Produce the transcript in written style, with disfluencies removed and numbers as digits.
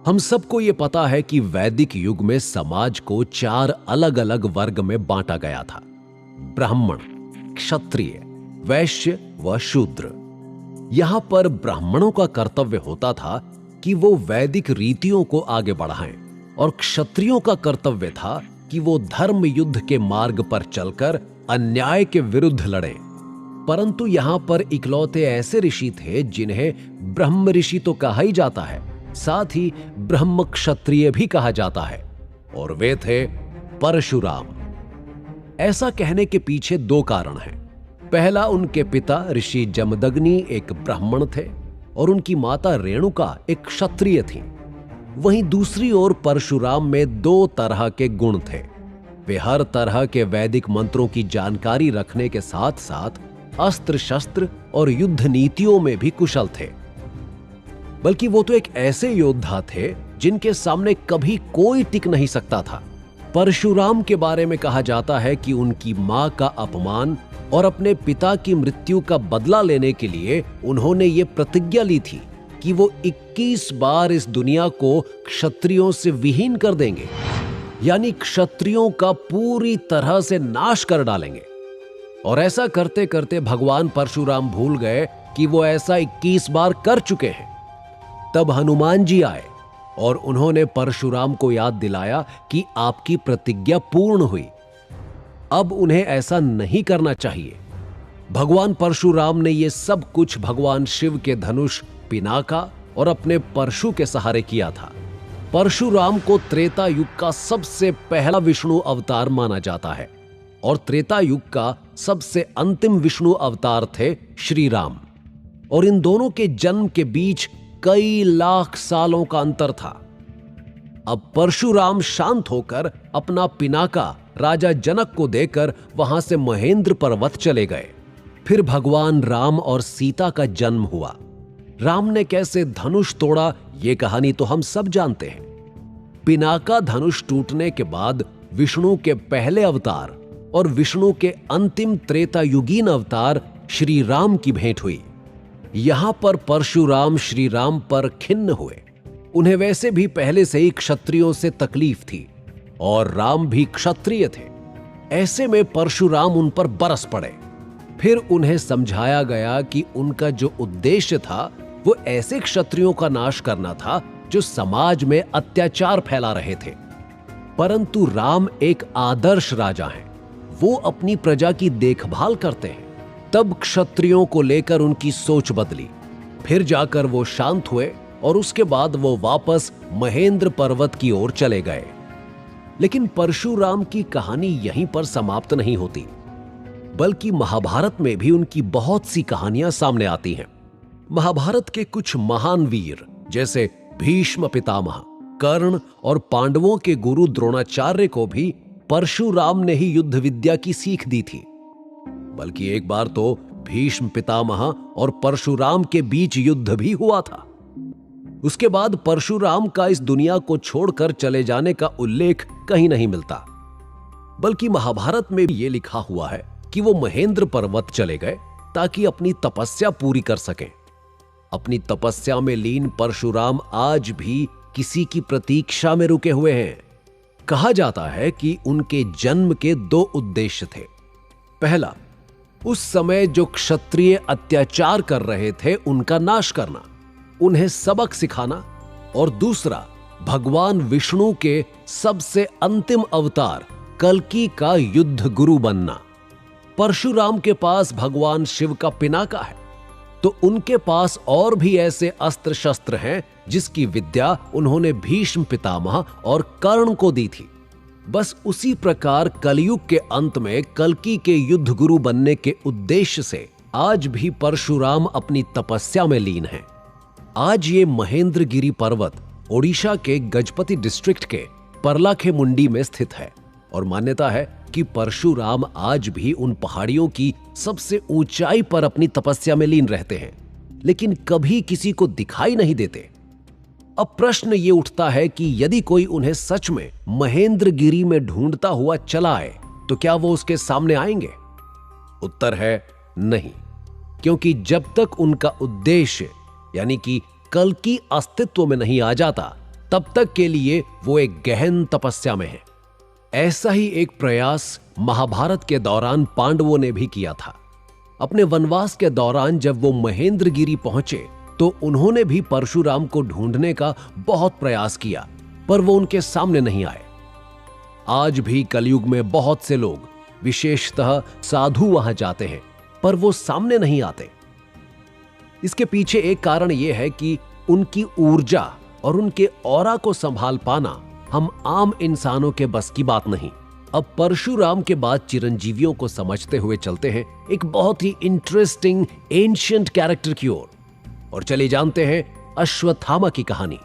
हम सबको ये पता है कि वैदिक युग में समाज को 4 अलग अलग वर्ग में बांटा गया था। ब्राह्मण, क्षत्रिय, वैश्य व शूद्र। यहां पर ब्राह्मणों का कर्तव्य होता था कि वो वैदिक रीतियों को आगे बढ़ाएं और क्षत्रियों का कर्तव्य था कि वो धर्म युद्ध के मार्ग पर चलकर अन्याय के विरुद्ध लड़ें। परंतु यहां पर इकलौते ऐसे ऋषि थे जिन्हें ब्रह्म ऋषि तो कहा ही जाता है, साथ ही ब्रह्म क्षत्रिय भी कहा जाता है, और वे थे परशुराम। ऐसा कहने के पीछे 2 कारण हैं। पहला, उनके पिता ऋषि जमदग्नि एक ब्राह्मण थे और उनकी माता रेणुका एक क्षत्रिय थी। वहीं दूसरी ओर परशुराम में 2 तरह के गुण थे। वे हर तरह के वैदिक मंत्रों की जानकारी रखने के साथ साथ अस्त्र शस्त्र और युद्ध नीतियों में भी कुशल थे। बल्कि वो तो एक ऐसे योद्धा थे जिनके सामने कभी कोई टिक नहीं सकता था। परशुराम के बारे में कहा जाता है कि उनकी मां का अपमान और अपने पिता की मृत्यु का बदला लेने के लिए उन्होंने ये प्रतिज्ञा ली थी कि वो 21 बार इस दुनिया को क्षत्रियों से विहीन कर देंगे, यानी क्षत्रियों का पूरी तरह से नाश कर डालेंगे। और ऐसा करते करते भगवान परशुराम भूल गए कि वो ऐसा 21 बार कर चुके हैं। तब हनुमान जी आए और उन्होंने परशुराम को याद दिलाया कि आपकी प्रतिज्ञा पूर्ण हुई, अब उन्हें ऐसा नहीं करना चाहिए। भगवान परशुराम ने यह सब कुछ भगवान शिव के धनुष पिनाका और अपने परशु के सहारे किया था। परशुराम को त्रेता युग का सबसे पहला विष्णु अवतार माना जाता है और त्रेता युग का सबसे अंतिम विष्णु अवतार थे श्री राम। और इन दोनों के जन्म के बीच कई लाख सालों का अंतर था। अब परशुराम शांत होकर अपना पिनाका राजा जनक को देकर वहां से महेंद्र पर्वत चले गए। फिर भगवान राम और सीता का जन्म हुआ। राम ने कैसे धनुष तोड़ा ये कहानी तो हम सब जानते हैं। पिनाका धनुष टूटने के बाद विष्णु के पहले अवतार और विष्णु के अंतिम त्रेता युगीन अवतार श्री राम की भेंट हुई। यहां पर परशुराम श्री राम पर खिन्न हुए। उन्हें वैसे भी पहले से ही क्षत्रियों से तकलीफ थी और राम भी क्षत्रिय थे। ऐसे में परशुराम उन पर बरस पड़े। फिर उन्हें समझाया गया कि उनका जो उद्देश्य था वो ऐसे क्षत्रियों का नाश करना था जो समाज में अत्याचार फैला रहे थे। परंतु राम एक आदर्श राजा हैं। वो अपनी प्रजा की देखभाल करते हैं। तब क्षत्रियों को लेकर उनकी सोच बदली। फिर जाकर वो शांत हुए और उसके बाद वो वापस महेंद्र पर्वत की ओर चले गए। लेकिन परशुराम की कहानी यहीं पर समाप्त नहीं होती, बल्कि महाभारत में भी उनकी बहुत सी कहानियां सामने आती हैं। महाभारत के कुछ महान वीर जैसे भीष्म पितामह, कर्ण और पांडवों के गुरु द्रोणाचार्य को भी परशुराम ने ही युद्ध विद्या की सीख दी थी। बल्कि एक बार तो भीष्म पितामह और परशुराम के बीच युद्ध भी हुआ था। उसके बाद परशुराम का इस दुनिया को छोड़कर चले जाने का उल्लेख कहीं नहीं मिलता, बल्कि महाभारत में भी यह लिखा हुआ है कि वो महेंद्र पर्वत चले गए ताकि अपनी तपस्या पूरी कर सकें। अपनी तपस्या में लीन परशुराम आज भी किसी की प्रतीक्षा में रुके हुए हैं। कहा जाता है कि उनके जन्म के 2 उद्देश्य थे। पहला, उस समय जो क्षत्रिय अत्याचार कर रहे थे उनका नाश करना, उन्हें सबक सिखाना, और दूसरा, भगवान विष्णु के सबसे अंतिम अवतार कल्कि का युद्ध गुरु बनना। परशुराम के पास भगवान शिव का पिनाका है, तो उनके पास और भी ऐसे अस्त्र शस्त्र हैं जिसकी विद्या उन्होंने भीष्म पितामह और कर्ण को दी थी। बस उसी प्रकार कलयुग के अंत में कल्कि के युद्ध गुरु बनने के उद्देश्य से आज भी परशुराम अपनी तपस्या में लीन हैं। आज ये महेंद्रगिरी पर्वत ओडिशा के गजपति डिस्ट्रिक्ट के परलाखेमुंडी में स्थित है और मान्यता है कि परशुराम आज भी उन पहाड़ियों की सबसे ऊंचाई पर अपनी तपस्या में लीन रहते हैं, लेकिन कभी किसी को दिखाई नहीं देते। अब प्रश्न ये उठता है कि यदि कोई उन्हें सच में महेंद्रगिरी में ढूंढता हुआ चला आए तो क्या वो उसके सामने आएंगे? उत्तर है नहीं, क्योंकि जब तक उनका उद्देश्य यानी कि कल्कि अस्तित्व में नहीं आ जाता तब तक के लिए वो एक गहन तपस्या में है। ऐसा ही एक प्रयास महाभारत के दौरान पांडवों ने भी किया था। अपने वनवास के दौरान जब वो महेंद्रगिरी पहुंचे तो उन्होंने भी परशुराम को ढूंढने का बहुत प्रयास किया, पर वो उनके सामने नहीं आए। आज भी कलयुग में बहुत से लोग, विशेषतः साधु वहां जाते हैं, पर वो सामने नहीं आते। इसके पीछे एक कारण यह है कि उनकी ऊर्जा और उनके ऑरा को संभाल पाना हम आम इंसानों के बस की बात नहीं। अब परशुराम के बाद चिरंजीवियों को समझते हुए चलते हैं एक बहुत ही इंटरेस्टिंग एंशिएंट कैरेक्टर की ओर, और चलिए जानते हैं अश्वत्थामा की कहानी।